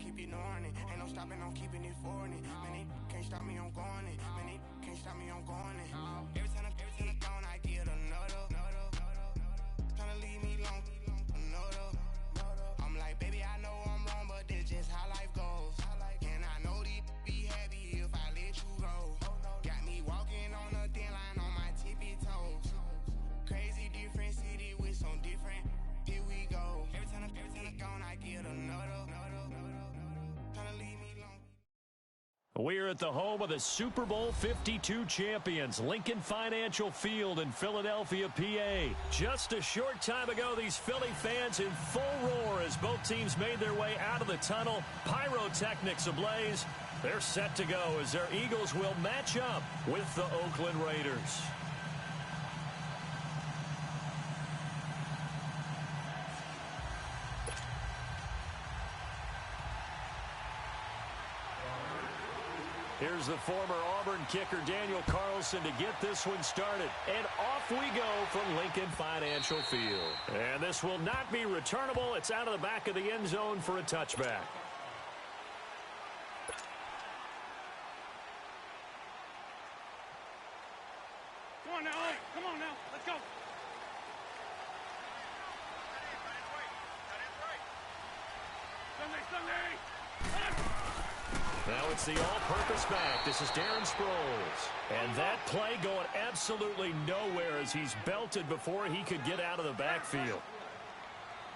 keep ignoring it. Ain't no stopping, I'm keeping it forward. Man, they can't stop me, I'm going it. Man, they can't stop me, I'm going it. Every time I'm gone, I get another. Tryna leave me long, another. I'm like, baby, I know I'm wrong, but this just how life goes. And I know these be happy if I let you go. Got me walking on a thin line on my tippy toes. Crazy different city with some different. Here we go. Every time I'm gone, I get another. Tryna leave me long. We're at the home of the Super Bowl 52 champions, Lincoln Financial Field in Philadelphia, PA. Just a short time ago, these Philly fans in full roar as both teams made their way out of the tunnel. Pyrotechnics ablaze. They're set to go as their Eagles will match up with the Oakland Raiders. Here's the former Auburn kicker, Daniel Carlson, to get this one started. And off we go from Lincoln Financial Field. And this will not be returnable. It's out of the back of the end zone for a touchback. Come on now, come on now, let's go. Sunday. Now it's the all-purpose back. This is Darren Sproles. And that play going absolutely nowhere as he's belted before he could get out of the backfield.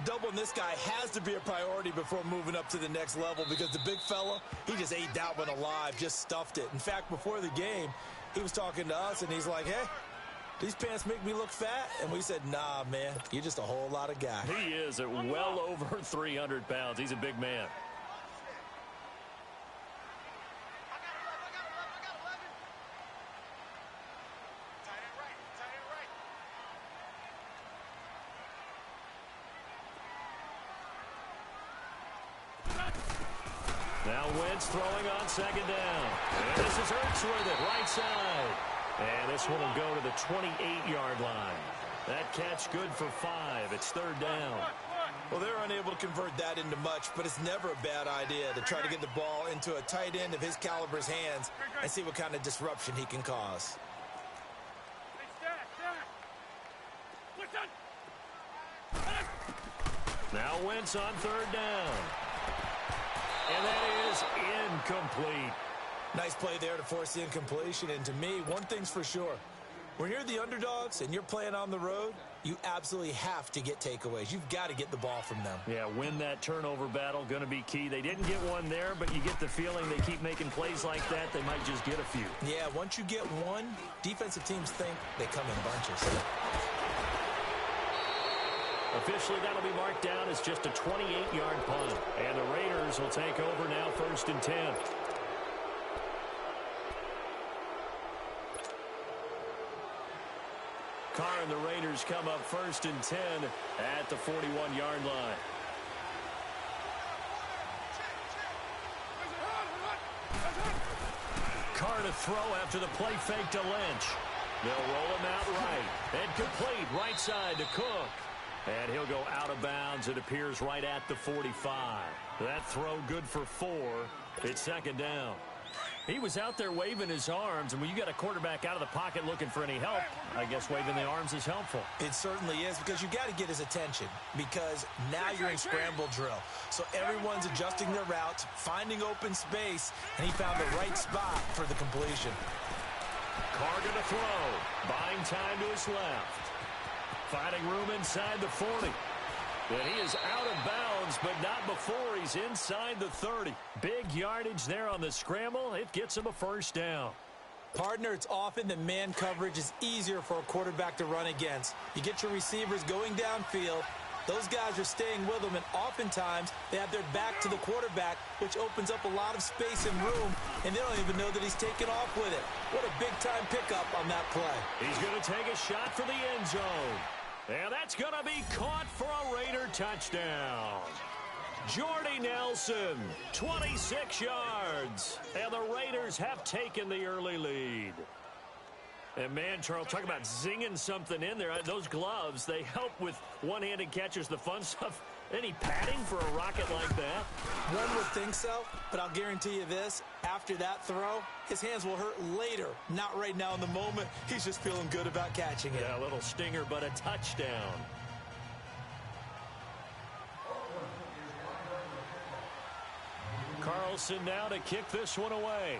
Doubling this guy has to be a priority before moving up to the next level because the big fella, he just ate that one alive, just stuffed it. In fact, before the game, he was talking to us, and he's like, hey, these pants make me look fat? And we said, nah, man, you're just a whole lot of guy. He is at well over 300 pounds. He's a big man. Now Wentz throwing on second down. And this is Ertz with it, right side. And this one will go to the 28-yard line. That catch good for 5. It's third down. Well, they're unable to convert that into much, but it's never a bad idea to try to get the ball into a tight end of his caliber's hands and see what kind of disruption he can cause. Now Wentz on third down. And that is incomplete. Nice play there to force the incompletion. And to me, one thing's for sure. When you're the underdogs and you're playing on the road, you absolutely have to get takeaways. You've got to get the ball from them. Yeah, win that turnover battle, going to be key. They didn't get one there, but you get the feeling they keep making plays like that, they might just get a few. Yeah, once you get one, defensive teams think they come in bunches. Officially, that'll be marked down as just a 28-yard punt. And the Raiders will take over now, 1st and 10. Carr and the Raiders come up 1st and 10 at the 41-yard line. Carr to throw after the play fake to Lynch. They'll roll him out right. And complete right side to Cook. And he'll go out of bounds. It appears right at the 45. That throw good for 4. It's second down. He was out there waving his arms, and when you got a quarterback out of the pocket looking for any help, I guess waving the arms is helpful. It certainly is, because you got to get his attention, because now you're in scramble drill. So everyone's adjusting their routes, finding open space, and he found the right spot for the completion. Carr going to throw. Buying time to his left. Finding room inside the 40. And he is out of bounds, but not before he's inside the 30. Big yardage there on the scramble. It gets him a first down. Partner, it's often that man coverage is easier for a quarterback to run against. You get your receivers going downfield. Those guys are staying with them, and oftentimes they have their back to the quarterback, which opens up a lot of space and room, and they don't even know that he's taken off with it. What a big-time pickup on that play. He's going to take a shot for the end zone. And that's going to be caught for a Raider touchdown. Jordy Nelson, 26 yards. And the Raiders have taken the early lead. And, man, Charles, talk about zinging something in there. Those gloves, they help with one-handed catches, the fun stuff. Any padding for a rocket like that? One would think so, but I'll guarantee you this. After that throw, his hands will hurt later. Not right now in the moment. He's just feeling good about catching it. Yeah, a little stinger, but a touchdown. Carlson now to kick this one away.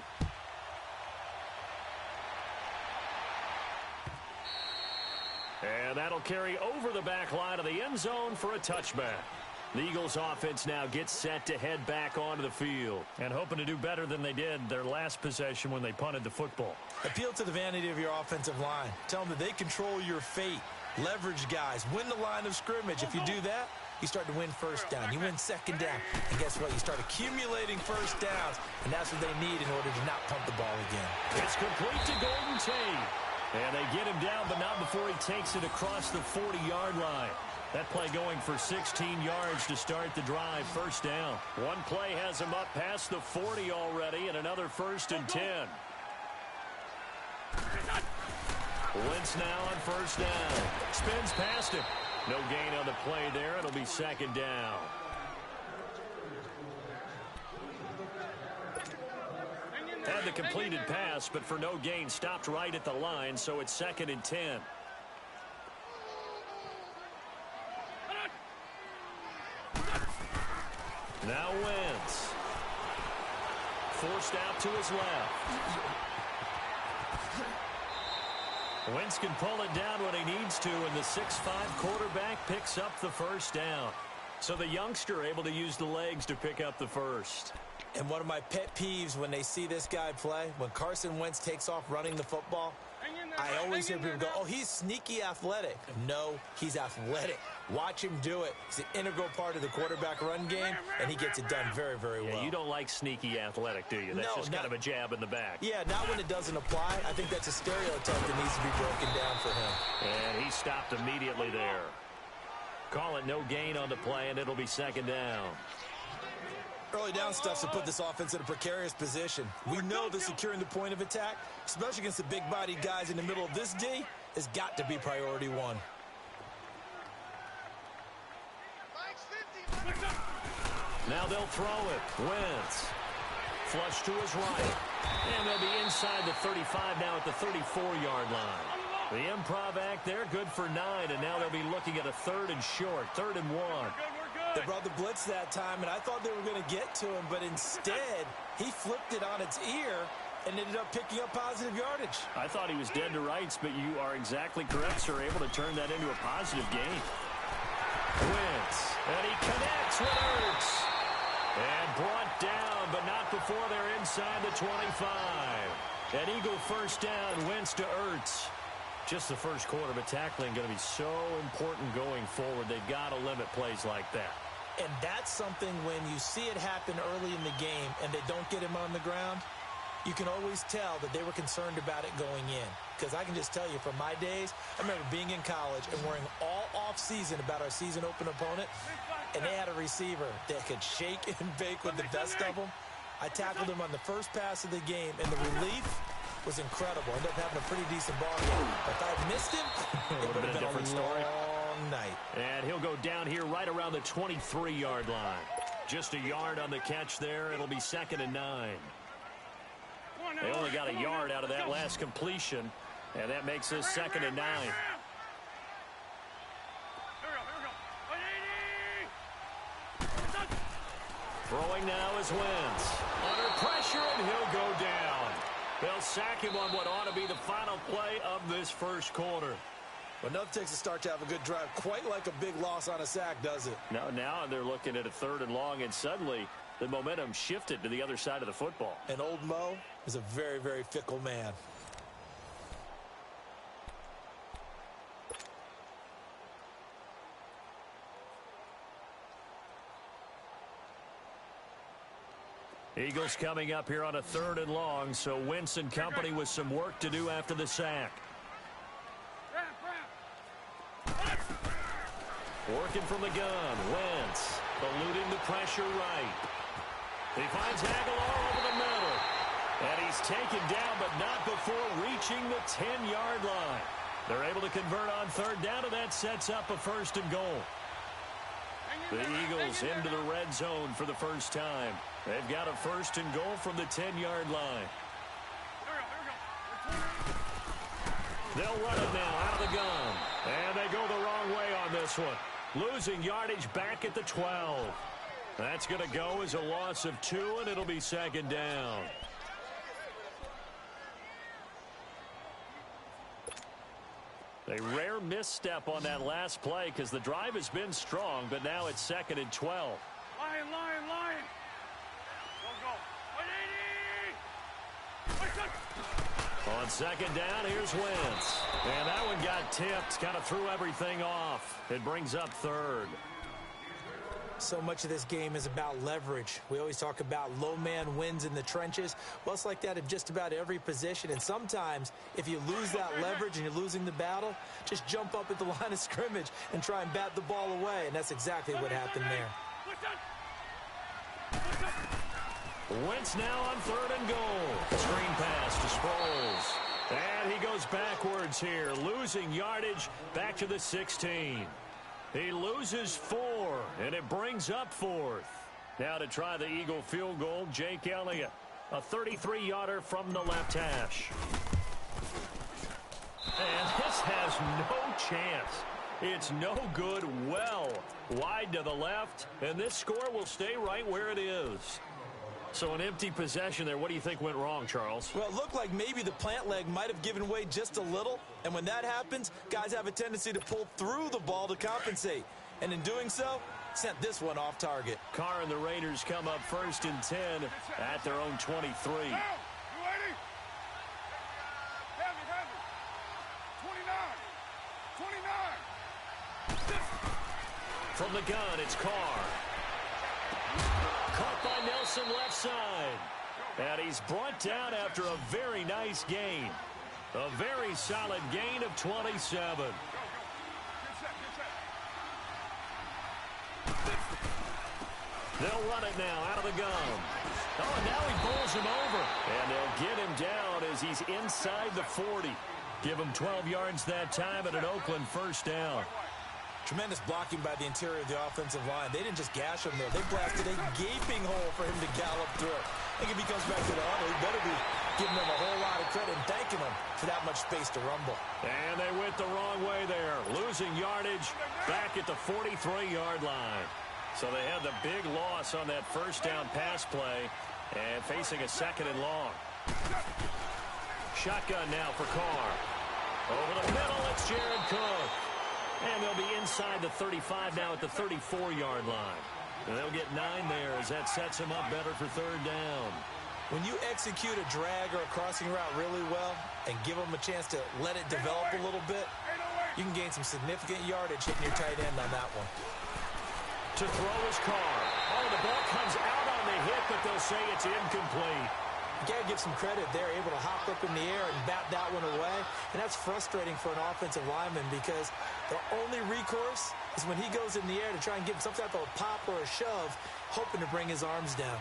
And that'll carry over the back line of the end zone for a touchback. The Eagles offense now gets set to head back onto the field and hoping to do better than they did their last possession when they punted the football. Appeal to the vanity of your offensive line. Tell them that they control your fate. Leverage guys. Win the line of scrimmage. If you do that, you start to win first down. You win second down. And guess what? You start accumulating first downs, and that's what they need in order to not pump the ball again. It's complete to Golden Tate. And they get him down, but not before he takes it across the 40-yard line. That play going for 16 yards to start the drive. First down. One play has him up past the 40 already, and another 1st and 10. Wentz now on first down. Spins past him. No gain on the play there. It'll be second down. Had the completed pass, but for no gain, stopped right at the line, so it's 2nd and 10. Now Wentz. Forced out to his left. Wentz can pull it down when he needs to, and the 6'5" quarterback picks up the first down. So the youngster able to use the legs to pick up the first. And one of my pet peeves when they see this guy play, when Carson Wentz takes off running the football, I always hear people go, oh, he's sneaky athletic. No, he's athletic. Watch him do it. He's an integral part of the quarterback run game, and he gets it done very, very well. Yeah, you don't like sneaky athletic, do you? That's just kind of a jab in the back. Yeah, not when it doesn't apply. I think that's a stereotype that needs to be broken down for him. And he stopped immediately there. Call it no gain on the play, and it'll be second down. Early down stuff to put this offense in a precarious position. We know that securing the point of attack, especially against the big-bodied guys in the middle of this D, has got to be priority one. Now they'll throw it. Wentz. Flush to his right. And they'll be inside the 35 now at the 34-yard line. The improv act there, good for 9, and now they'll be looking at a 3rd and short, 3rd and 1. They brought the blitz that time, and I thought they were going to get to him, but instead, he flipped it on its ear and ended up picking up positive yardage. I thought he was dead to rights, but you are exactly correct, sir. Able to turn that into a positive gain. Wentz, and he connects with Ertz. And brought down, but not before they're inside the 25. An Eagle first down, Wentz to Ertz. Just the first quarter, but tackling going to be so important going forward. They've got to limit plays like that. And that's something when you see it happen early in the game and they don't get him on the ground, you can always tell that they were concerned about it going in. Because I can just tell you from my days, I remember being in college and worrying all off-season about our season open opponent, and they had a receiver that could shake and bake with the best of them. I tackled him on the first pass of the game, and the relief was incredible. Ended up having a pretty decent ball game. If I had missed him, it would have been a different story. Long night. And he'll go down here right around the 23-yard line. Just a yard on the catch there. It'll be 2nd and 9. They only got a yard out of that last completion, and that makes us 2nd and 9. Throwing now is Wentz. Under pressure, and he'll go down. They'll sack him on what ought to be the final play of this first quarter. Well, enough takes a start to have a good drive. Quite like a big loss on a sack, does it? Now they're looking at a 3rd and long, and suddenly the momentum shifted to the other side of the football. And old Mo is a very, very fickle man. Eagles coming up here on a 3rd and long, so Wentz and company with some work to do after the sack. Working from the gun, Wentz eluding the pressure right. He finds Aguilar over the middle. And he's taken down, but not before reaching the 10-yard line. They're able to convert on 3rd down, and that sets up a 1st and goal. The Eagles into the red zone for the first time. They've got a 1st and goal from the 10-yard line. They'll run it now out of the gun. And they go the wrong way on this one. Losing yardage back at the 12. That's going to go as a loss of 2, and it'll be 2nd down. A rare misstep on that last play because the drive has been strong, but now it's 2nd and 12. Lion, lion, lion. Go, go. On 2nd down, here's Wentz. And that one got tipped, kind of threw everything off. It brings up 3rd. So much of this game is about leverage. We always talk about low man wins in the trenches. Well, it's like that in just about every position. And sometimes, if you lose that leverage and you're losing the battle, just jump up at the line of scrimmage and try and bat the ball away. And that's exactly what happened there. Wentz now on 3rd and goal. Screen pass to Sproles. And he goes backwards here, losing yardage back to the 16. He loses 4, and it brings up 4th. Now to try the Eagle field goal, Jake Elliott. A 33-yarder from the left hash. And this has no chance. It's no good, well wide to the left, and this score will stay right where it is. So an empty possession there. What do you think went wrong, Charles? Well, it looked like maybe the plant leg might have given way just a little. And when that happens, guys have a tendency to pull through the ball to compensate. And in doing so, sent this one off target. Carr and the Raiders come up 1st and 10 at their own 23. You ready? Have it. 29. From the gun, it's Carr. Caught by Nelson left side. And he's brought down after a very nice gain. A very solid gain of 27. They'll run it now out of the gun. Oh, and now he pulls him over. And they'll get him down as he's inside the 40. Give him 12 yards that time at an Oakland 1st down. Tremendous blocking by the interior of the offensive line. They didn't just gash him, though. They blasted a gaping hole for him to gallop through. I think if he comes back to the huddle, he better be giving them a whole lot of credit and thanking them for that much space to rumble. And they went the wrong way there. Losing yardage back at the 43-yard line. So they had the big loss on that 1st down pass play and facing a 2nd and long. Shotgun now for Carr. Over the middle, it's Jared Cook. And they'll be inside the 35 now at the 34-yard line. And they'll get 9 there as that sets them up better for 3rd down. When you execute a drag or a crossing route really well and give them a chance to let it develop a little bit, you can gain some significant yardage hitting your tight end on that one. To throw is Carr. Oh, the ball comes out on the hit, but they'll say it's incomplete. You got to give some credit. They're able to hop up in the air and bat that one away. And that's frustrating for an offensive lineman because their only recourse is when he goes in the air to try and give some type of a pop or a shove, hoping to bring his arms down.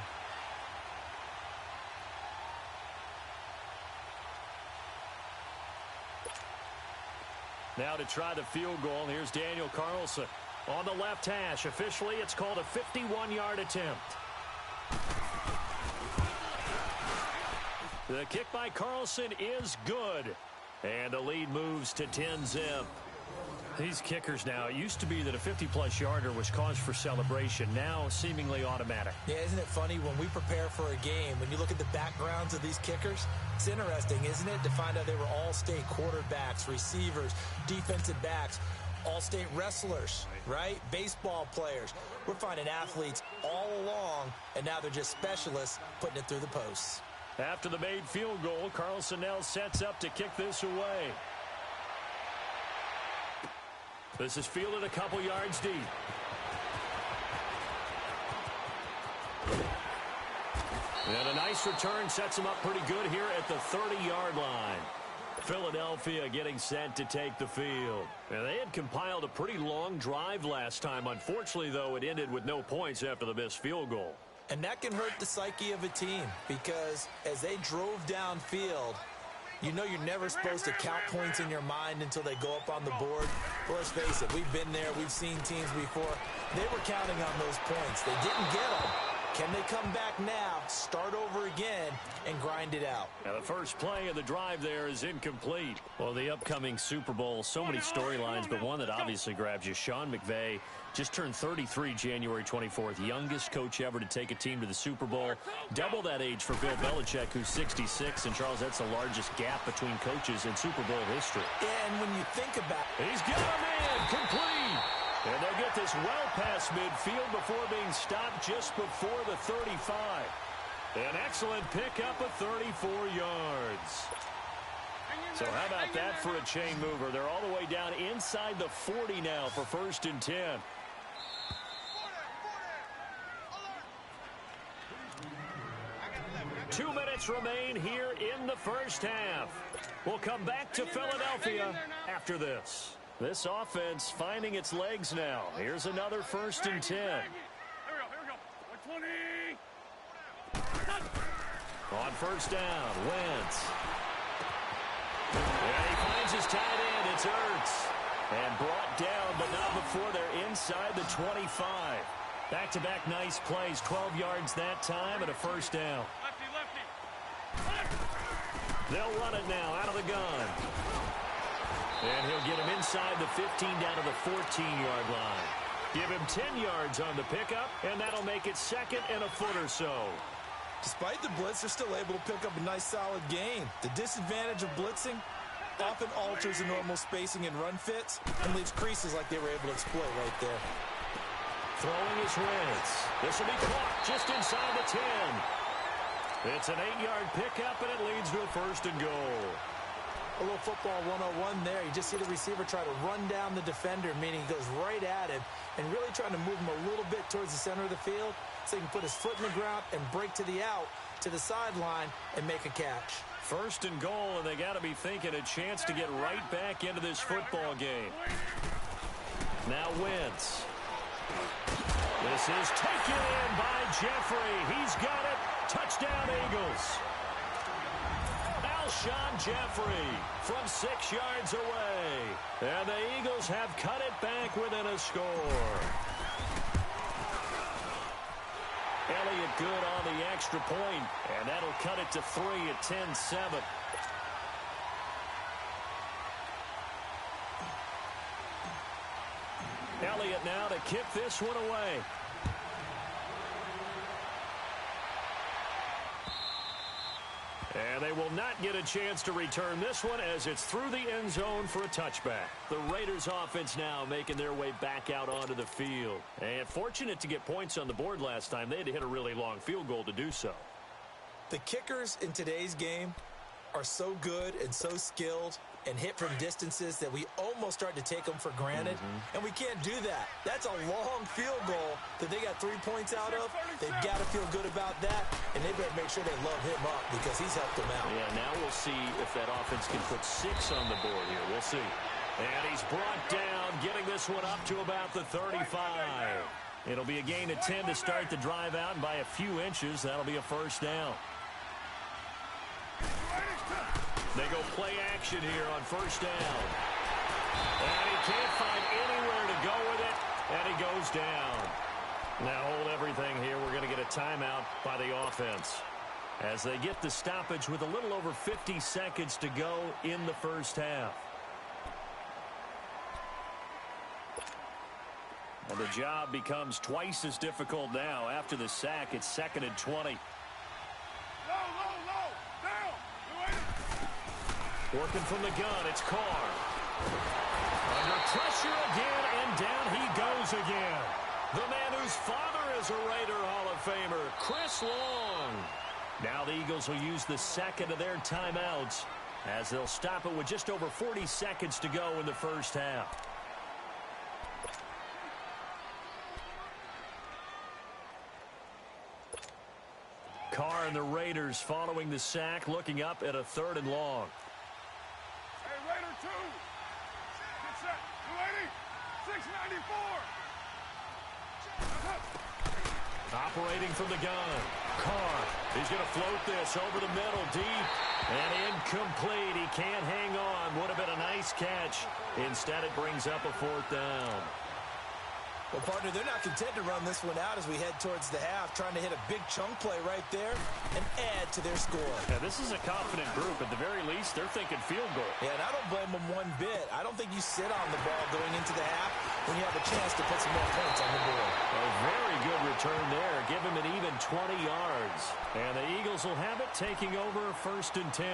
Now to try the field goal, here's Daniel Carlson. On the left hash, officially it's called a 51-yard attempt. The kick by Carlson is good. And the lead moves to 10-zip. These kickers now, it used to be that a 50-plus yarder was cause for celebration. Now seemingly automatic. Yeah, isn't it funny when we prepare for a game, when you look at the backgrounds of these kickers, it's interesting, isn't it, to find out they were all-state quarterbacks, receivers, defensive backs, all-state wrestlers, right? Baseball players. We're finding athletes all along, and now they're just specialists putting it through the posts. After the made field goal, Carlson now sets up to kick this away. This is fielded a couple yards deep. And a nice return sets him up pretty good here at the 30-yard line. Philadelphia getting set to take the field. And they had compiled a pretty long drive last time. Unfortunately, though, it ended with no points after the missed field goal. And that can hurt the psyche of a team because as they drove downfield, You know you're never supposed to count points in your mind until they go up on the board. Well, let's face it, we've been there. We've seen teams before. They were counting on those points. They didn't get them. Can they come back now, start over again, and grind it out? Now, the first play of the drive there is incomplete. Well, the upcoming Super Bowl, so many storylines, but one that obviously grabs you. Sean McVay just turned 33 January 24th, youngest coach ever to take a team to the Super Bowl. Double that age for Bill Belichick, who's 66. And, Charles, that's the largest gap between coaches in Super Bowl history. And when you think about it, he's got a man complete. And they'll get this well past midfield before being stopped just before the 35. An excellent pickup of 34 yards. So how about that for a chain mover? They're all the way down inside the 40 now for 1st and 10. 2 minutes remain here in the first half. We'll come back to Philadelphia after this. This offense finding its legs now. Here's another 1st and 10. Here we go. 120. On 1st down, Wentz. And he finds his tight end. It's Ertz. And brought down, but not before they're inside the 25. Back-to-back nice plays. 12 yards that time and a 1st down. Lefty. They'll run it now out of the gun. And he'll get him inside the 15 down to the 14-yard line. Give him 10 yards on the pickup, and that'll make it 2nd and a foot or so. despite the blitz, they're still able to pick up a nice, solid gain. The disadvantage of blitzing often alters the normal spacing and run fits and leaves creases like they were able to exploit right there. Throwing his Wentz. This will be caught just inside the 10. It's an 8-yard pickup, and it leads to a 1st and goal. A little football 101 there. You just see the receiver try to run down the defender, meaning he goes right at him and really trying to move him a little bit towards the center of the field so he can put his foot in the ground and break to the out, to the sideline, and make a catch. 1st and goal, and they got to be thinking a chance to get right back into this football game. Now Wentz. This is taken in by Jeffrey. He's got it. Touchdown, Eagles. Alshon Jeffrey from 6 yards away. And the Eagles have cut it back within a score. Elliott good on the extra point, and that'll cut it to 3 at 10-7. Elliott now to kick this one away. And they will not get a chance to return this one as it's through the end zone for a touchback. The Raiders offense now making their way back out onto the field. And fortunate to get points on the board last time. They had to hit a really long field goal to do so. The kickers in today's game are so good and so skilled and hit from distances that we almost start to take them for granted. And we can't do that. That's a long field goal that they got 3 points out of. They've got to feel good about that, and they better make sure they love him up because he's helped them out. Yeah, now we'll see if that offense can put 6 on the board here. We'll see. And he's brought down, getting this one up to about the 35. It'll be a gain of 10 to start the drive out, and by a few inches, that'll be a 1st down. They go play action here on 1st down. And he can't find anywhere to go with it, and he goes down. Now hold everything here. We're going to get a timeout by the offense as they get the stoppage with a little over 50 seconds to go in the first half. And the job becomes twice as difficult now. After the sack, it's 2nd and 20. Working from the gun, it's Carr. Under pressure again, and down he goes again. The man whose father is a Raider Hall of Famer, Chris Long. Now the Eagles will use the second of their timeouts as they'll stop it with just over 40 seconds to go in the first half. Carr and the Raiders following the sack, looking up at a 3rd and long. Raider 2. Get set. 280. 694. Operating from the gun. Carr, he's going to float this over the middle, deep, and incomplete. He can't hang on. Would have been a nice catch. Instead, it brings up a 4th down. Well, partner, they're not content to run this one out as we head towards the half, trying to hit a big chunk play right there and add to their score. Yeah, this is a confident group. At the very least, they're thinking field goal. Yeah, and I don't blame them one bit. I don't think you sit on the ball going into the half when you have a chance to put some more points on the board. A very good return there. Give him an even 20 yards. And the Eagles will have it, taking over 1st and 10.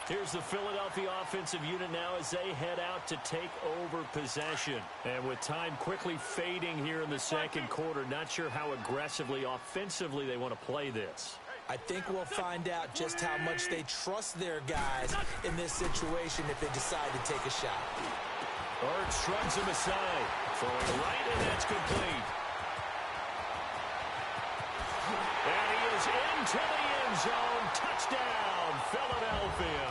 Here's the Philadelphia offensive unit now as they head out to take over possession. And with time quickly fading here in the 2nd quarter, not sure how aggressively, offensively they want to play this. I think we'll find out just how much they trust their guys in this situation if they decide to take a shot. Ertz shrugs him aside. Throwing right, and that's complete. And he is into the end zone. Touchdown, Philadelphia.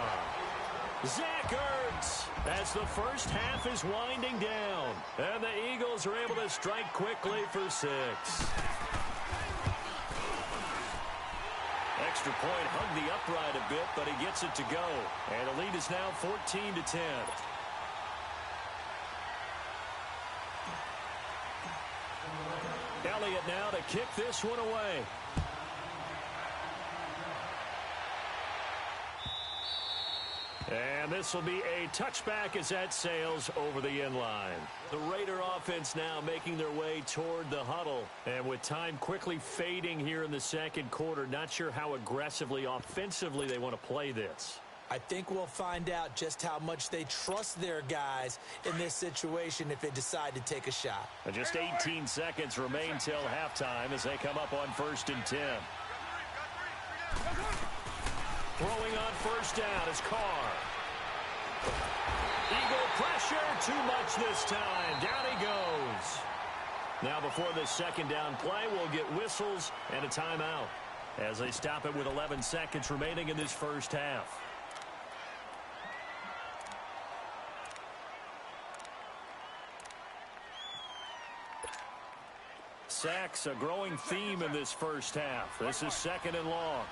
Zach Ertz, as the first half is winding down. And the Eagles are able to strike quickly for 6. Extra point hugged the upright a bit, but he gets it to go. And the lead is now 14-10. Elliott now to kick this one away. And this will be a touchback as that sails over the end line. The Raider offense now making their way toward the huddle. And with time quickly fading here in the 2nd quarter, not sure how aggressively, offensively they want to play this. I think we'll find out just how much they trust their guys in this situation if they decide to take a shot. And just 18 seconds remain till halftime as they come up on 1st and 10. Throwing on 1st down is Carr. Eagle pressure, too much this time. Down he goes. Now before this 2nd down play, we'll get whistles and a timeout as they stop it with 11 seconds remaining in this 1st half. Sacks, a growing theme in this 1st half. This is 2nd and long.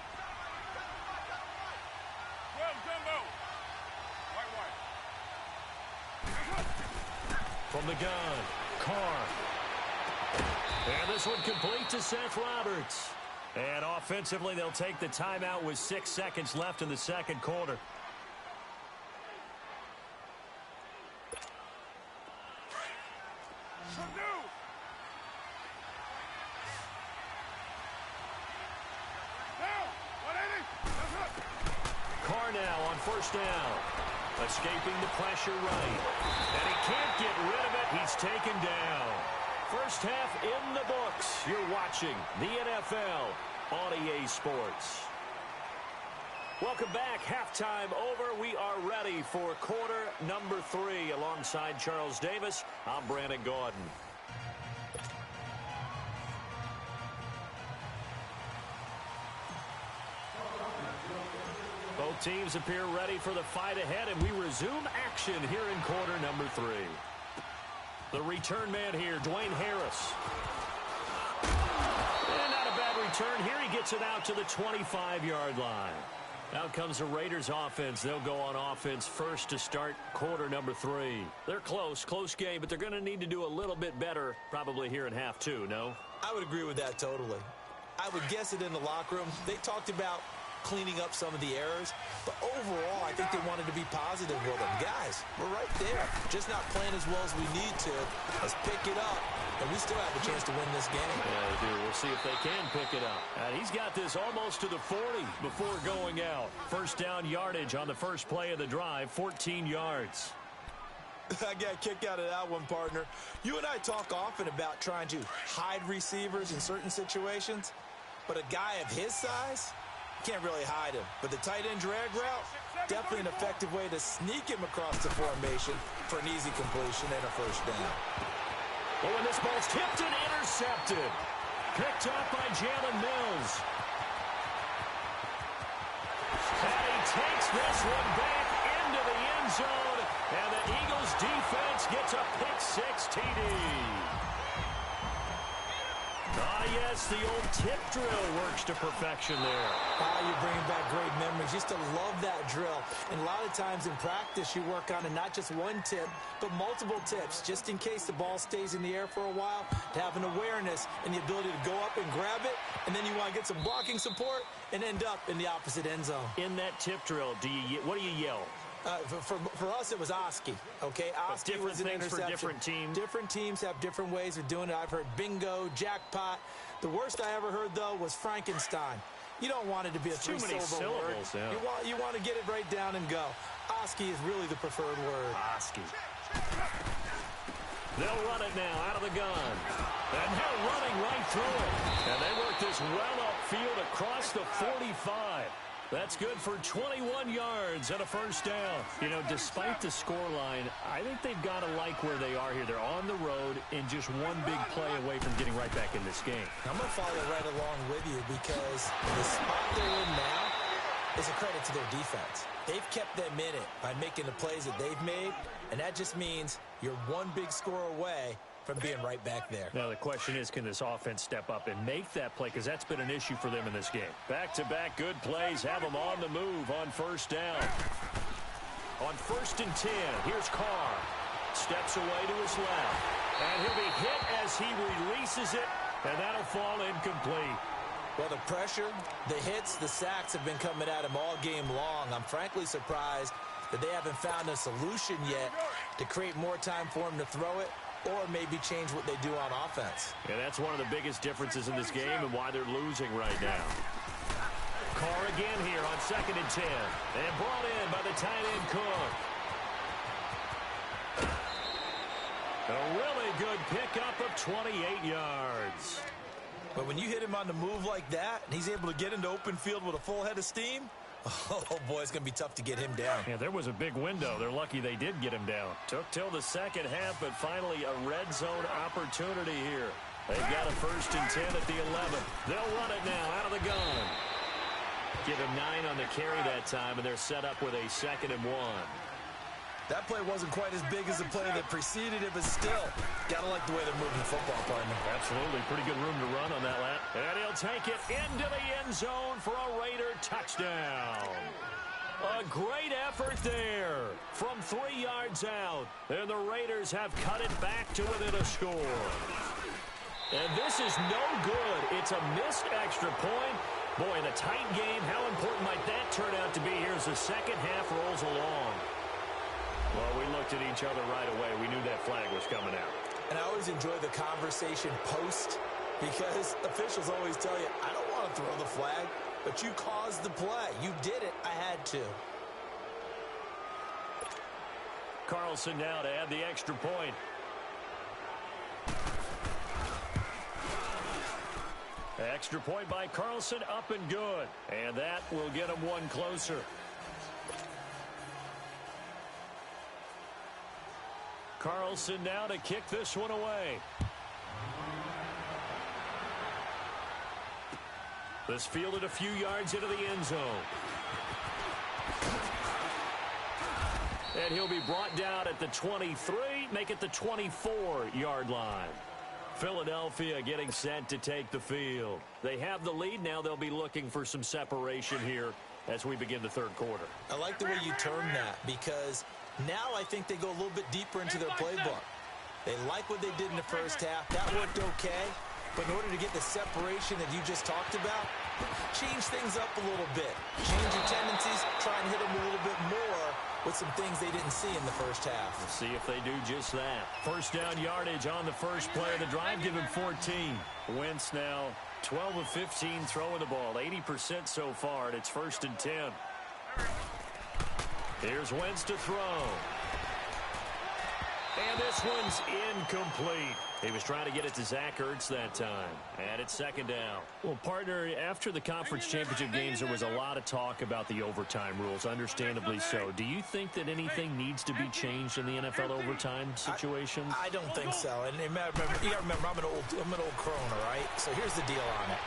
From the gun, Carr. And this one complete to Seth Roberts. And offensively, they'll take the timeout with 6 seconds left in the 2nd quarter. Carr now on 1st down. Escaping the pressure right. And he can't get rid of it. He's taken down. 1st half in the books. You're watching the NFL on EA Sports. Welcome back. Halftime over. We are ready for quarter number 3. Alongside Charles Davis, I'm Brandon Gaudin. Both teams appear ready for the fight ahead, and we resume action here in quarter number 3. The return man here, Dwayne Harris. And not a bad return here. He gets it out to the 25-yard line. Out comes the Raiders offense. They'll go on offense first to start quarter number 3. They're close game, but they're going to need to do a little bit better probably here in half 2, no? I would agree with that totally. I would guess it in the locker room. They talked about cleaning up some of the errors, but overall I think they wanted to be positive with them. Guys, we're right there, just not playing as well as we need to. Let's pick it up, and we still have a chance to win this game. Yeah, they do. We'll see if they can pick it up. And he's got this almost to the 40 before going out. 1st down yardage on the first play of the drive, 14 yards. I got a kick out of that one, partner. You and I talk often about trying to hide receivers in certain situations, but a guy of his size can't really hide him. But the tight end drag route, definitely an effective way to sneak him across the formation for an easy completion and a 1st down. Oh, and this ball's tipped and intercepted. Picked up by Jalen Mills. And he takes this one back into the end zone. And the Eagles defense gets a pick 6 TD. Ah, yes, the old tip drill works to perfection there. Ah, you're bringing back great memories. Used to love that drill. And a lot of times in practice, you work on it, not just one tip, but multiple tips, just in case the ball stays in the air for a while, to have an awareness and the ability to go up and grab it, and then you want to get some blocking support and end up in the opposite end zone. In that tip drill, what do you yell? For us, it was Oski, okay? Oski different was an things interception. for different teams. Different teams have different ways of doing it. I've heard bingo, jackpot. The worst I ever heard, though, was Frankenstein. You don't want it to be a too many syllables. Word. Yeah. You want to get it right down and go. Oski is really the preferred word. Oski. They'll run it now out of the gun. And they're running right through it. And they work this well upfield across the 45. That's good for 21 yards and a first down. You know, despite the scoreline, I think they've got to like where they are here. They're on the road and just one big play away from getting right back in this game. I'm going to follow right along with you because the spot they're in now is a credit to their defense. They've kept them in it by making the plays that they've made, and that just means you're one big score away from being right back there. Now, the question is, can this offense step up and make that play? Because that's been an issue for them in this game. Back-to-back good plays have them on the move on first down. On 1st and 10, here's Carr. Steps away to his left. And he'll be hit as he releases it, and that'll fall incomplete. Well, the pressure, the hits, the sacks have been coming at him all game long. I'm frankly surprised that they haven't found a solution yet to create more time for him to throw it, or maybe change what they do on offense. And that's one of the biggest differences in this game and why they're losing right now. Carr again here on 2nd and 10. And brought in by the tight end Cook. A really good pickup of 28 yards. But when you hit him on the move like that, and he's able to get into open field with a full head of steam, oh, boy, it's going to be tough to get him down. Yeah, there was a big window. They're lucky they did get him down. Took till the second half, but finally a red zone opportunity here. They've got a 1st and 10 at the 11. They'll run it now out of the gun. Give him 9 on the carry that time, and they're set up with a 2nd and 1. That play wasn't quite as big as the play that preceded it, but still, got to like the way they're moving the football, partner. Absolutely. Pretty good room to run on that lap. And he'll take it into the end zone for a Raider touchdown. A great effort there from 3 yards out. And the Raiders have cut it back to within a score. And this is no good. It's a missed extra point. Boy, in a tight game, how important might that turn out to be here as the second half rolls along? Well, we looked at each other right away. We knew that flag was coming out. And I always enjoy the conversation post because officials always tell you, I don't want to throw the flag, but you caused the play. You did it. I had to. Carlson now to add the extra point. Extra point by Carlson, up and good. And that will get him one closer. Carlson now to kick this one away. This fielded a few yards into the end zone. And he'll be brought down at the 23, make it the 24-yard line. Philadelphia getting set to take the field. They have the lead. Now they'll be looking for some separation here as we begin the third quarter. I like the way you term that because now I think they go a little bit deeper into their playbook. They like what they did in the first half. That worked okay. But in order to get the separation that you just talked about, change things up a little bit. Change your tendencies. Try and hit them a little bit more with some things they didn't see in the first half. We'll see if they do just that. First down yardage on the first play of the drive. Give him 14. Wentz now 12 of 15 throwing the ball. 80% so far, and it's 1st and 10. Here's Wentz to throw. And this one's incomplete. He was trying to get it to Zach Ertz that time. And it's 2nd down. Well, partner, after the conference championship games, there was a lot of talk about the overtime rules, understandably so. Do you think that anything needs to be changed in the NFL overtime situation? I don't think so. And you got to remember, I'm an old crone, all right? So here's the deal on it.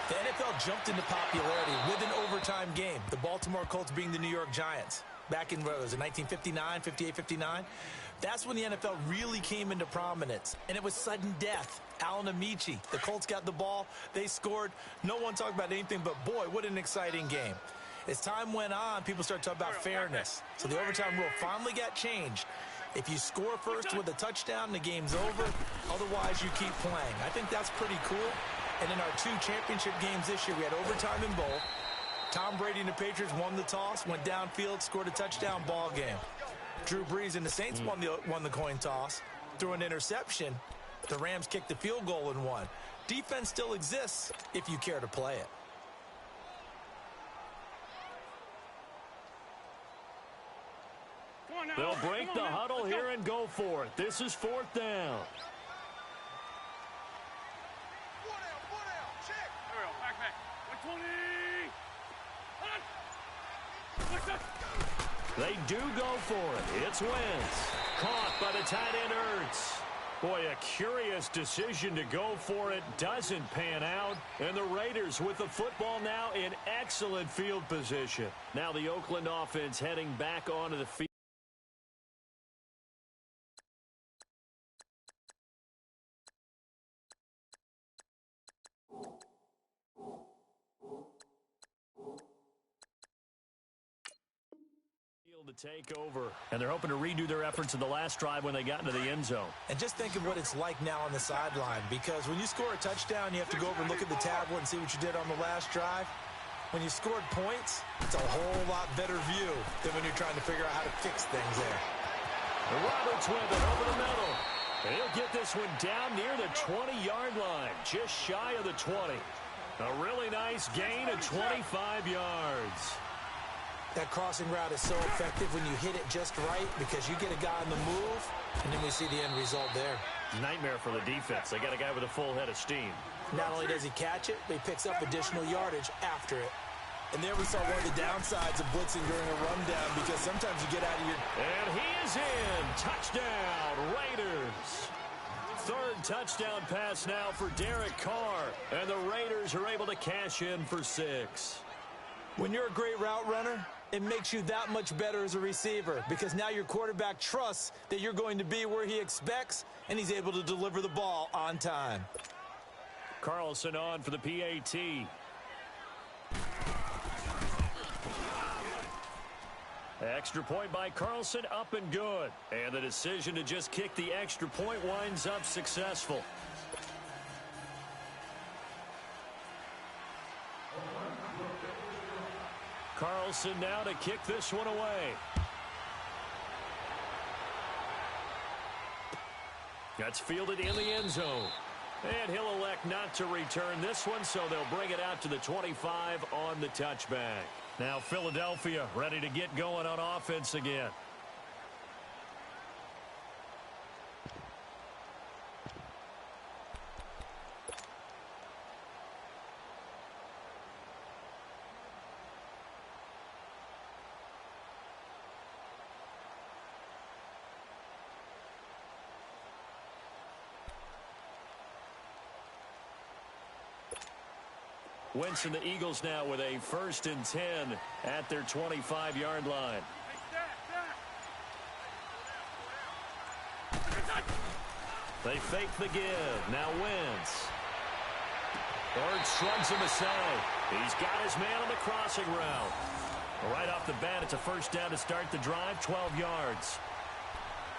The NFL jumped into popularity with an overtime game, the Baltimore Colts being the New York Giants. back in, what was it, 1959, 58, 59? That's when the NFL really came into prominence, and it was sudden death. Allen Amici, the Colts got the ball, they scored. No one talked about anything but, boy, what an exciting game. As time went on, people started talking about fairness. So the overtime rule finally got changed. If you score first with a touchdown, the game's over. Otherwise, you keep playing. I think that's pretty cool. And in our 2 championship games this year, we had overtime in both. Tom Brady and the Patriots won the toss, went downfield, scored a touchdown, ball game. Drew Brees and the Saints won the coin toss, threw an interception. The Rams kicked the field goal and won. Defense still exists if you care to play it. They'll break the huddle here and go for it. This is 4th down. Check. There we go. Back. 120. They do go for it. It's Wentz. Caught by the tight end Ertz. Boy, a curious decision to go for it. Doesn't pan out. And the Raiders with the football now in excellent field position. Now the Oakland offense heading back onto the field. To take over, and they're hoping to redo their efforts in the last drive when they got into the end zone. And just think of what it's like now on the sideline, because when you score a touchdown, you have to go over and look at the tablet and see what you did on the last drive. When you scored points, it's a whole lot better view than when you're trying to figure out how to fix things there. Roberts with it over the middle. And he'll get this one down near the 20-yard line, just shy of the 20. A really nice gain of 25 yards. That crossing route is so effective when you hit it just right, because you get a guy on the move, and then we see the end result there. Nightmare for the defense. They got a guy with a full head of steam. Not only does he catch it, but he picks up additional yardage after it. And there we saw one of the downsides of blitzing during a rundown, because sometimes you get out of your... And he is in. Touchdown, Raiders. 3rd touchdown pass now for Derek Carr. And the Raiders are able to cash in for 6. When you're a great route runner, it makes you that much better as a receiver, because now your quarterback trusts that you're going to be where he expects, and he's able to deliver the ball on time. Carlson on for the PAT. Extra point by Carlson, up and good. And the decision to just kick the extra point winds up successful. Carlson now to kick this one away. That's fielded in the end zone. And he'll elect not to return this one, so they'll bring it out to the 25 on the touchback. Now Philadelphia ready to get going on offense again. Wentz and the Eagles now with a 1st and 10 at their 25-yard line. They fake the give. Now Wentz. Ertz shrugs him aside. He's got his man on the crossing route. Right off the bat, it's a 1st down to start the drive, 12 yards.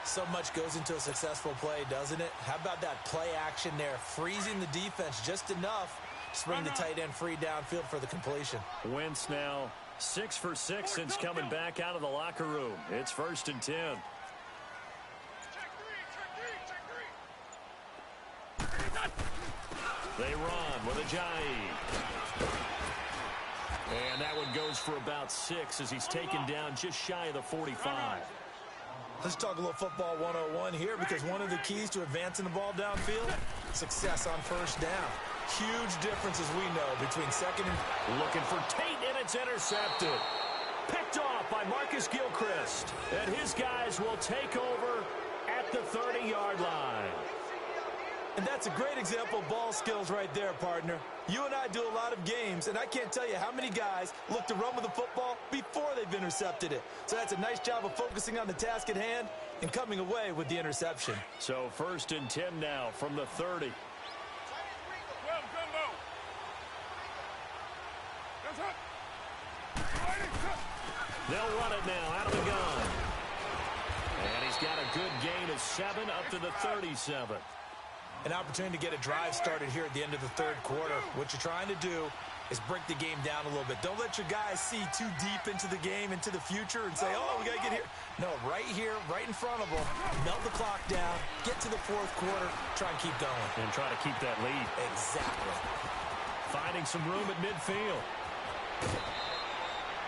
So much goes into a successful play, doesn't it? How about that play action there, freezing the defense just enough to bring the tight end free downfield for the completion. Wentz now 6 for 6 since coming back out of the locker room. It's 1st and 10. They run with Ajayi. And that one goes for about 6 as he's taken down just shy of the 45. Let's talk a little football 101 here, because one of the keys to advancing the ball downfield, success on 1st down. Huge difference, as we know, between 2nd and... Looking for Tate, and it's intercepted. Picked off by Marcus Gilchrist. And his guys will take over at the 30-yard line. And that's a great example of ball skills right there, partner. You and I do a lot of games, and I can't tell you how many guys look to run with the football before they intercepted it. So that's a nice job of focusing on the task at hand and coming away with the interception. So 1st and 10 now from the 30. They'll run it now out of the gun. And he's got a good gain of 7 up to the 37. An opportunity to get a drive started here at the end of the third quarter. What you're trying to do is break the game down a little bit. Don't let your guys see too deep into the game, into the future, and say, oh, we got to get here. No, right here, right in front of them, melt the clock down, get to the fourth quarter, try and keep going. And try to keep that lead. Exactly. Finding some room at midfield.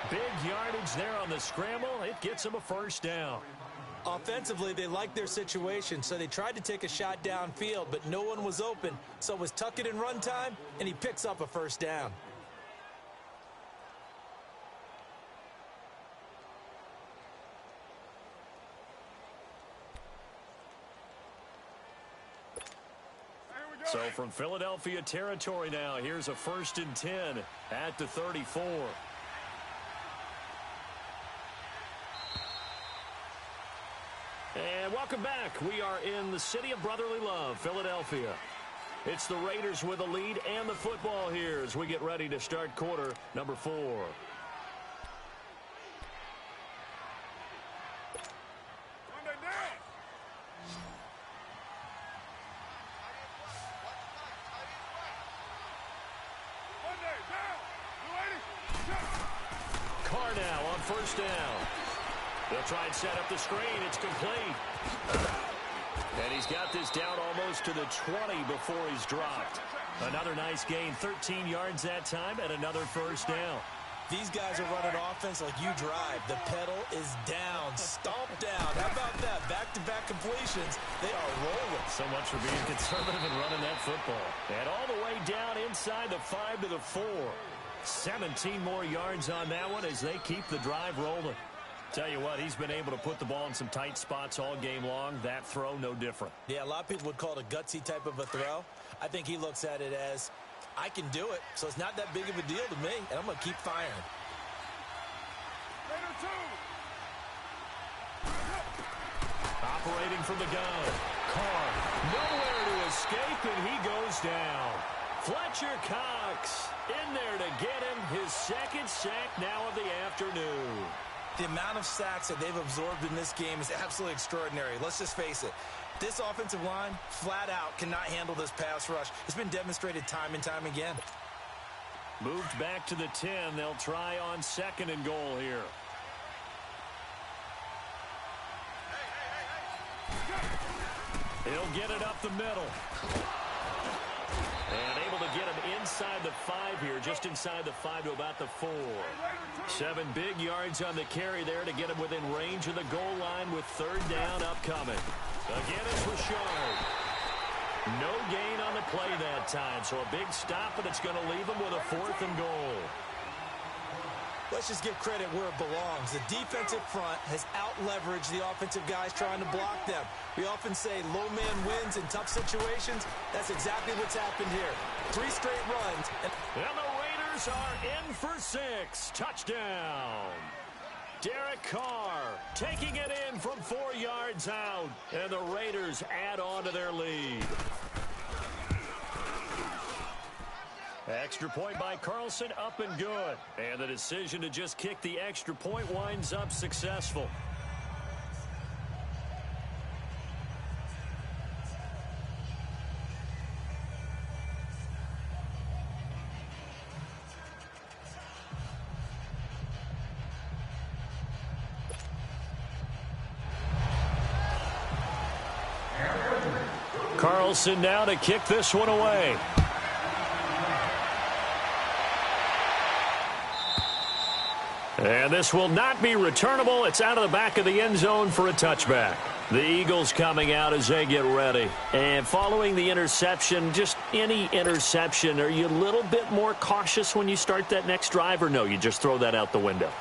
Big yardage there on the scramble. It gets him a first down. Offensively, they liked their situation, so they tried to take a shot downfield, but no one was open. So it was tuck it in run time, and he picks up a first down. So from Philadelphia territory now, here's a 1st and 10 at the 34. And welcome back. We are in the city of brotherly love, Philadelphia. It's the Raiders with the lead and the football here as we get ready to start quarter number 4. Carr now on first down. They'll try and set up the screen. It's complete. And he's got this down almost to the 20 before he's dropped. Another nice gain, 13 yards that time, and another first down. These guys are running offense like you drive. The pedal is down, stomp down. How about that? Back-to-back completions. They are rolling. So much for being conservative and running that football. And all the way down inside the 5 to the 4. 17 more yards on that one as they keep the drive rolling. Tell you what, he's been able to put the ball in some tight spots all game long. That throw, no different. Yeah, a lot of people would call it a gutsy type of a throw. I think he looks at it as, I can do it, so it's not that big of a deal to me, and I'm going to keep firing. Operating from the gun. Carr, nowhere to escape, and he goes down. Fletcher Cox in there to get him his second sack now of the afternoon. The amount of sacks that they've absorbed in this game is absolutely extraordinary. Let's just face it. This offensive line, flat out, cannot handle this pass rush. It's been demonstrated time and time again. Moved back to the 10. They'll try on 2nd and goal here. He'll get it up the middle. And able to get him inside the 5 here, just inside the 5 to about the 4. 7 big yards on the carry there to get him within range of the goal line with 3rd down upcoming. Again, it's Richard. No gain on the play that time, so a big stop, but it's going to leave him with a 4th and goal. Let's just give credit where it belongs. The defensive front has out-leveraged the offensive guys trying to block them. We often say low man wins in tough situations. That's exactly what's happened here. 3 straight runs. And the Raiders are in for 6. Touchdown. Derek Carr taking it in from 4 yards out. And the Raiders add on to their lead. Extra point by Carlson, up and good. And the decision to just kick the extra point winds up successful. Carlson now to kick this one away. And this will not be returnable. It's out of the back of the end zone for a touchback. The Eagles coming out as they get ready. And following the interception, just any interception, are you a little bit more cautious when you start that next drive, or no, you just throw that out the window?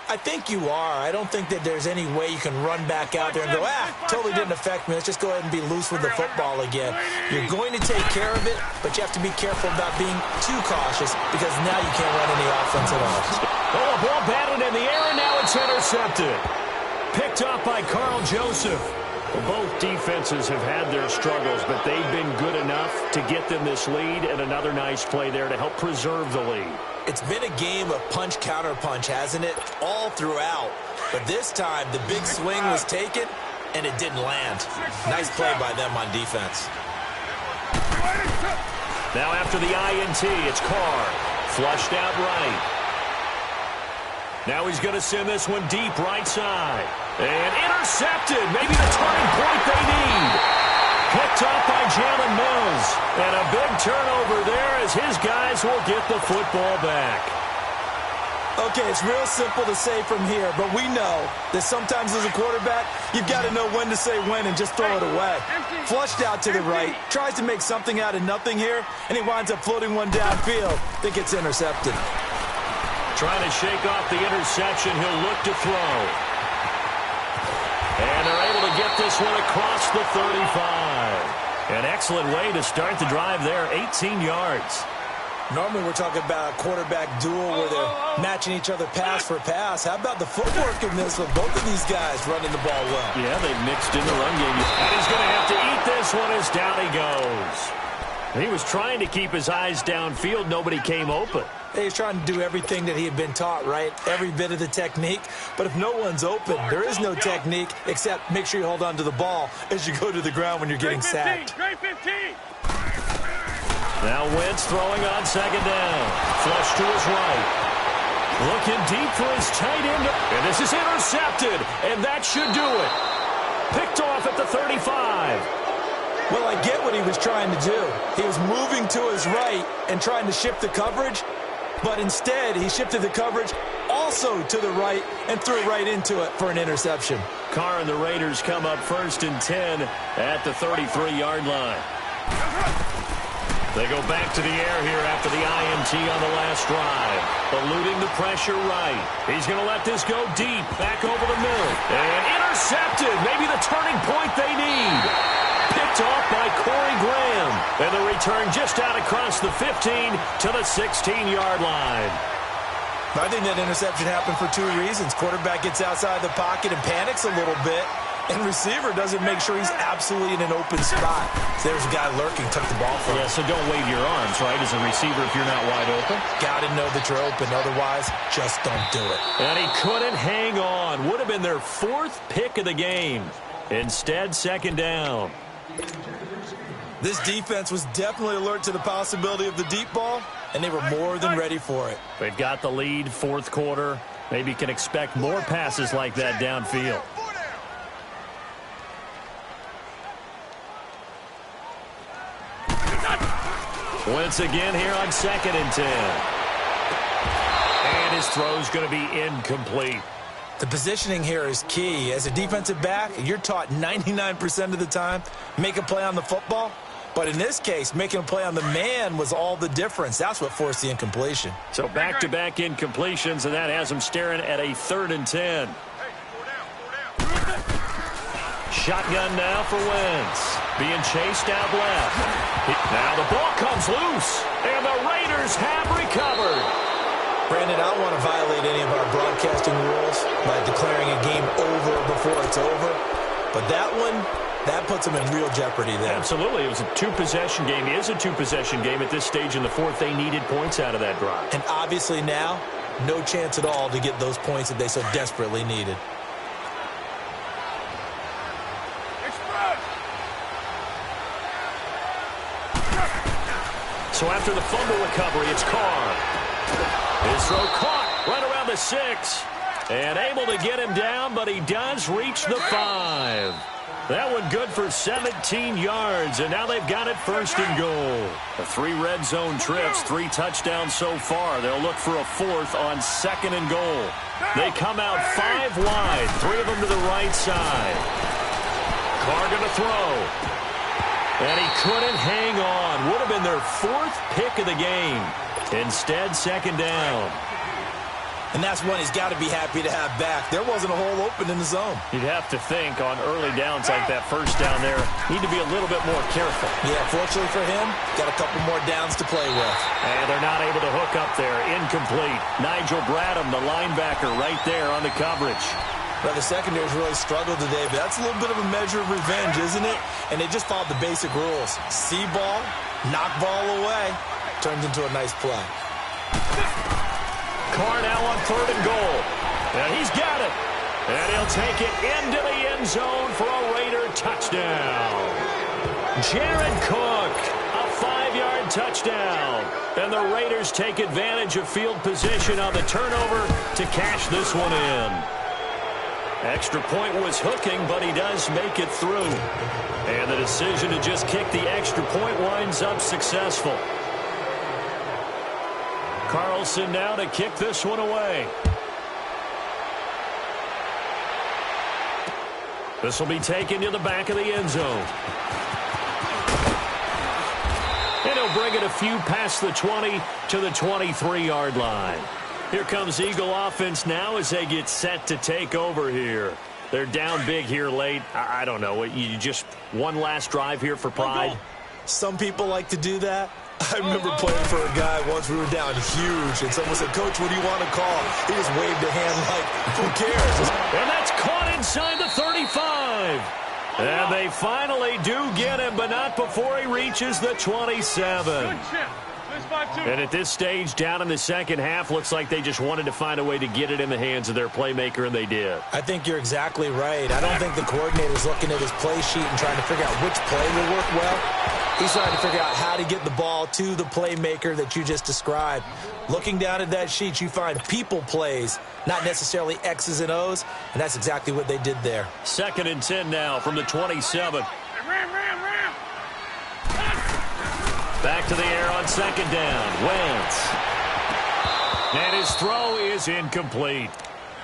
I think you are. I don't think that there's any way you can run back out there and go, totally didn't affect me. Let's just go ahead and be loose with the football again. You're going to take care of it, but you have to be careful about being too cautious because now you can't run any offense at all. Oh, a ball batted in the air, and now it's It's intercepted. Picked up by Carl Joseph. Well, both defenses have had their struggles, but they've been good enough to get them this lead, and another nice play there to help preserve the lead. It's been a game of punch-counter-punch, hasn't it? All throughout. But this time, the big swing was taken, and it didn't land. Nice play by them on defense. Now after the INT, it's Carr. Flushed out right. Now he's going to send this one deep right side. And intercepted. Maybe the turning point they need. Picked up by Jalen Mills. And a big turnover there as his guys will get the football back. Okay, it's real simple to say from here, but we know that sometimes as a quarterback, you've got to know when to say when and just throw it away. Flushed out to the right, tries to make something out of nothing here, and he winds up floating one downfield that gets intercepted. Trying to shake off the interception, he'll look to throw. And they're able to get this one across the 35. An excellent way to start the drive there, 18 yards. Normally we're talking about a quarterback duel where they're matching each other pass for pass. How about the footwork in this with both of these guys running the ball well? Yeah, they've mixed in the run game. And he's going to have to eat this one as down he goes. He was trying to keep his eyes downfield. Nobody came open. He's trying to do everything that he had been taught, right? Every bit of the technique. But if no one's open, there is no technique except make sure you hold on to the ball as you go to the ground when you're getting sacked. Great 15. Now Wentz throwing on second down. Flush to his right. Looking deep for his tight end. And this is intercepted. And that should do it. Picked off at the 35. Well, I get what he was trying to do. He was moving to his right and trying to shift the coverage. But instead, he shifted the coverage also to the right and threw right into it for an interception. Carr and the Raiders come up 1st and 10 at the 33-yard line. They go back to the air here after the INT on the last drive. Eluding the pressure right. He's going to let this go deep. Back over the middle. And intercepted. Maybe the turning point they need. Picked off by Corey Graham. And the return just out across the 15 to the 16-yard line. I think that interception happened for two reasons. Quarterback gets outside the pocket and panics a little bit. And receiver doesn't make sure he's absolutely in an open spot. So there's a guy lurking, took the ball from him. Yeah, so don't wave your arms, right, as a receiver if you're not wide open. Got to know that you're open. Otherwise, just don't do it. And he couldn't hang on. Would have been their 4th pick of the game. Instead, 2nd down. This defense was definitely alert to the possibility of the deep ball, and they were more than ready for it. They've got the lead, 4th quarter. Maybe can expect more passes like that downfield. Once again here on 2nd and 10. And his throw's going to be incomplete. The positioning here is key. As a defensive back, you're taught 99% of the time, make a play on the football. But in this case, making a play on the man was all the difference. That's what forced the incompletion. So back-to-back incompletions, and that has him staring at a 3rd and 10. Shotgun now for Wentz. Being chased out left. Now the ball comes loose, and the Raiders have recovered. Brandon, I don't want to violate any of our broadcasting rules by declaring a game over before it's over. But that one, that puts them in real jeopardy there. Absolutely. It was a 2-possession game. It is a 2-possession game at this stage in the 4th. They needed points out of that drive. And obviously now, no chance at all to get those points that they so desperately needed. So after the fumble recovery, it's Carr. His throw caught right around the 6. And able to get him down, but he does reach the 5. That one good for 17 yards, and now they've got it 1st and goal. The 3 red zone trips, 3 touchdowns so far. They'll look for a 4th on 2nd and goal. They come out 5 wide, 3 of them to the right side. Carr going to throw. And he couldn't hang on. Would have been their 4th pick of the game. Instead, 2nd down. And that's one he's got to be happy to have back. There wasn't a hole open in the zone. You'd have to think on early downs like that first down there, need to be a little bit more careful. Yeah, fortunately for him, got a couple more downs to play with. And they're not able to hook up there. Incomplete. Nigel Bradham, the linebacker, right there on the coverage. Well, the secondary's really struggled today, but that's a little bit of a measure of revenge, isn't it? And they just followed the basic rules. See ball, knock ball away, turns into a nice play. Carr now on 3rd and goal. And he's got it. And he'll take it into the end zone for a Raider touchdown. Jared Cook, a 5-yard touchdown. And the Raiders take advantage of field position on the turnover to cash this one in. Extra point was hooking, but he does make it through. And the decision to just kick the extra point winds up successful. Carlson now to kick this one away. This will be taken to the back of the end zone. And he'll bring it a few past the 20 to the 23-yard line. Here comes Eagle offense now as they get set to take over here. They're down big here late. I don't know. You just one last drive here for pride. Some people like to do that. I remember playing for a guy once. We were down huge, and someone said, "Coach, what do you want to call?" He just waved a hand like, who cares? And that's caught inside the 35. And they finally do get him, but not before he reaches the 27. Good chip. And at this stage, down in the second half, looks like they just wanted to find a way to get it in the hands of their playmaker, and they did. I think you're exactly right. I don't think the coordinator's looking at his play sheet and trying to figure out which play will work well. He's trying to figure out how to get the ball to the playmaker that you just described. Looking down at that sheet, you find people plays, not necessarily X's and O's, and that's exactly what they did there. 2nd and 10 now from the 27. Ram. Back to the air on 2nd down. Wentz. And his throw is incomplete.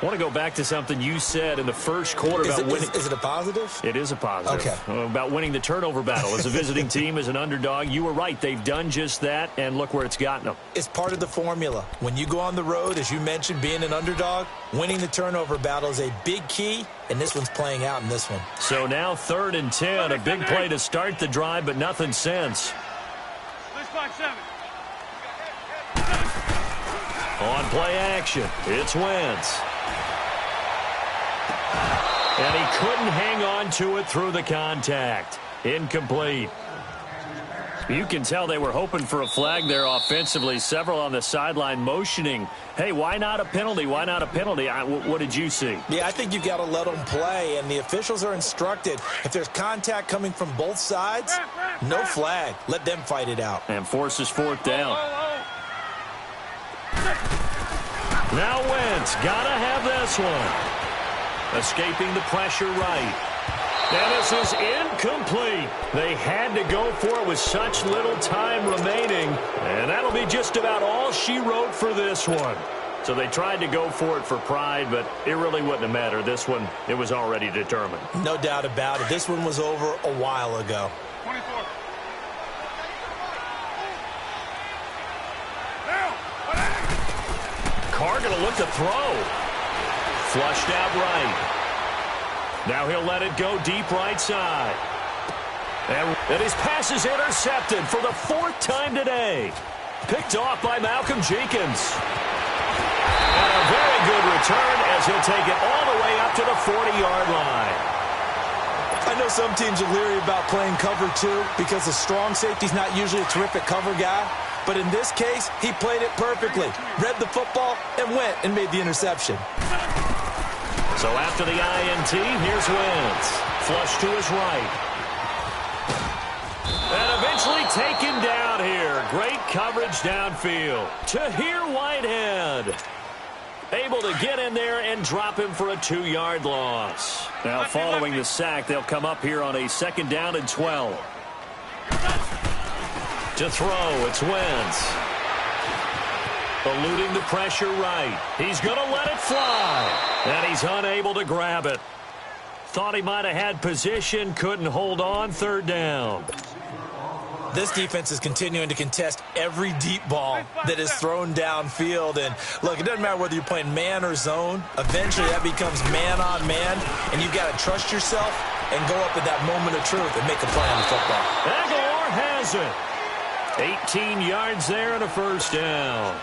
I want to go back to something you said in the first quarter about winning. Is it a positive? It is a positive. Okay. About winning the turnover battle. As a visiting team, as an underdog, you were right. They've done just that, and look where it's gotten them. It's part of the formula. When you go on the road, as you mentioned, being an underdog, winning the turnover battle is a big key, and this one's playing out in this one. So now 3rd and 10. A big play to start the drive, but nothing since. On play action, it's Wentz. And he couldn't hang on to it through the contact. Incomplete. You can tell they were hoping for a flag there offensively. Several on the sideline motioning, hey, why not a penalty? Why not a penalty? What did you see? Yeah, I think you've got to let them play, and the officials are instructed. If there's contact coming from both sides, no flag. Let them fight it out. And forces 4th down. Now Wentz, gotta have this one. Escaping the pressure right. And this is incomplete. They had to go for it with such little time remaining. And that'll be just about all she wrote for this one. So they tried to go for it for pride, but it really wouldn't have mattered. This one, it was already determined. No doubt about it. This one was over a while ago. 24. Carr going to look to throw. Flushed out right. Now he'll let it go deep right side. And his pass is intercepted for the 4th time today. Picked off by Malcolm Jenkins. And a very good return as he'll take it all the way up to the 40-yard line. I know some teams are leery about playing cover 2 because the strong safety's not usually a terrific cover guy. But in this case, he played it perfectly. Read the football and went and made the interception. So after the INT, here's Wentz. Flush to his right. And eventually taken down here. Great coverage downfield. Tahir Whitehead. Able to get in there and drop him for a 2-yard loss. Now following the sack, they'll come up here on a 2nd down and 12. To throw, it's Wentz. Eluding the pressure right. He's going to let it fly. And he's unable to grab it. Thought he might have had position, couldn't hold on, 3rd down. This defense is continuing to contest every deep ball that is thrown downfield. And, look, it doesn't matter whether you're playing man or zone. Eventually, that becomes man on man, and you've got to trust yourself and go up at that moment of truth and make a play on the football. Aguilar has it. 18 yards there and a first down.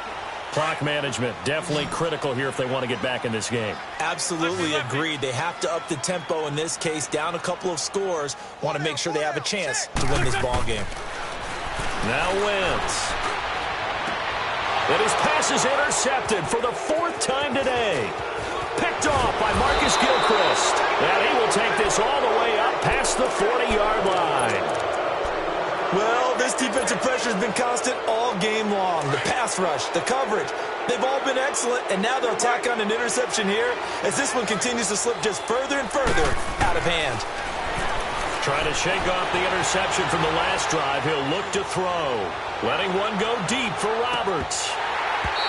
Clock management definitely critical here if they want to get back in this game. Absolutely agreed. They have to up the tempo in this case, down a couple of scores. Want to make sure they have a chance to win this ball game. Now Wentz. And his pass is intercepted for the 4th time today. Picked off by Marcus Gilchrist. And he will take this all the way up past the 40-yard line. Well, this defensive pressure has been constant all game long. The pass rush, the coverage, they've all been excellent, and now they'll tack on an interception here as this one continues to slip just further and further out of hand. Trying to shake off the interception from the last drive. He'll look to throw. Letting one go deep for Roberts.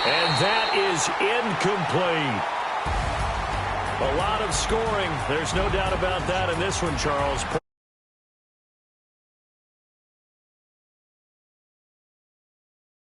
And that is incomplete. A lot of scoring. There's no doubt about that in this one, Charles.